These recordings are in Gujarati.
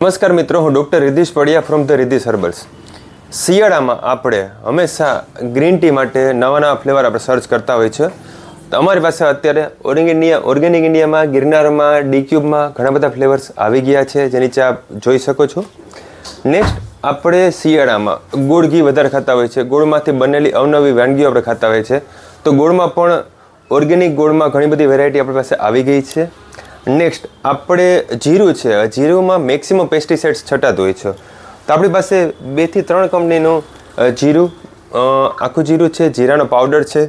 નમસ્કાર મિત્રો, હું ડૉક્ટર રિધિશ પડિયા ફ્રોમ ધ રિધિશ હર્બલ્સ. શિયાળામાં આપણે હંમેશા ગ્રીન ટી માટે નવા નવા ફ્લેવર આપણે સર્ચ કરતા હોય છે. તો અમારી પાસે અત્યારે ઓર્ગેનિક ઇન્ડિયામાં, ગિરનારમાં, ડીક્યુબમાં ઘણા બધા ફ્લેવર્સ આવી ગયા છે, જે નીચે આપ જોઈ શકો છો. નેક્સ્ટ, આપણે શિયાળામાં ગોળ ઘી વધારે ખાતા હોય છે. ગોળમાંથી બનેલી અવનવી વાનગીઓ આપણે ખાતા હોય છે. તો ગોળમાં પણ ઓર્ગેનિક ગોળમાં ઘણી બધી વેરાયટી આપણી પાસે આવી ગઈ છે. નેક્સ્ટ, આપણે જીરું છે. જીરુંમાં મેક્સિમમ પેસ્ટિસાઇડ્સ છટાતું હોય છે. તો આપણી પાસે 2 થી 3 કંપનીનું જીરું, આખું જીરું છે, જીરાનો પાવડર છે,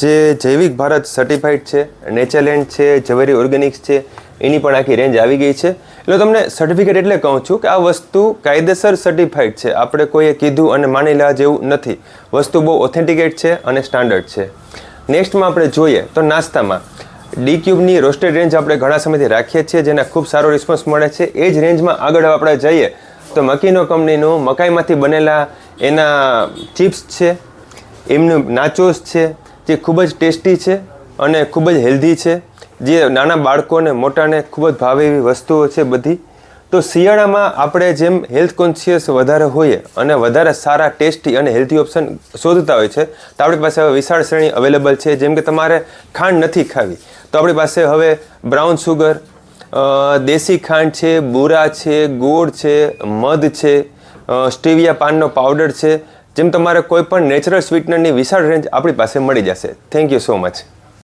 જે જૈવિક ભારત સર્ટિફાઈડ છે, નેચરલેન્ડ છે, ઝવેરી ઓર્ગેનિક્સ છે, એની પણ આખી રેન્જ આવી ગઈ છે. એટલે તમને સર્ટિફિકેટ એટલે કહું છું કે આ વસ્તુ કાયદેસર સર્ટિફાઈડ છે. આપણે કોઈએ કીધું અને માની લેવા જેવું નથી. વસ્તુ બહુ ઓથેન્ટિકેટ છે અને સ્ટાન્ડર્ડ છે. નેક્સ્ટમાં આપણે જોઈએ તો નાસ્તામાં ડીક્યુબની રોસ્ટેડ રેન્જ આપણે ઘણા સમયથી રાખીએ છીએ, જેને ખૂબ સારો રિસ્પોન્સ મળે છે. એ જ રેન્જમાં આગળ આપણે જઈએ તો મકીનો કંપનીનું મકાઈમાંથી બનેલા એના ચિપ્સ છે, એમનું નાચોસ છે, જે ખૂબ જ ટેસ્ટી છે અને ખૂબ જ હેલ્ધી છે, જે નાના બાળકોને મોટાને ખૂબ જ ભાવે એવી વસ્તુઓ છે બધી. તો શિયાળામાં આપણે જેમ હેલ્થ કોન્શિયસ વધારે હોઈએ અને વધારે સારા ટેસ્ટી અને હેલ્ધી ઓપ્શન શોધતા હોય છે, તો આપણી પાસે હવે વિશાળ શ્રેણી અવેલેબલ છે. જેમ કે તમારે ખાંડ નથી ખાવી તો આપણી પાસે હવે બ્રાઉન સુગર, દેશી ખાંડ છે, બુરા છે, ગોળ છે, મધ છે, સ્ટીવિયા પાનનો પાવડર છે. જેમ તમારે કોઈ પણ નેચરલ સ્વીટનરની વિશાળ રેન્જ આપણી પાસે મળી જશે. Thank you so much.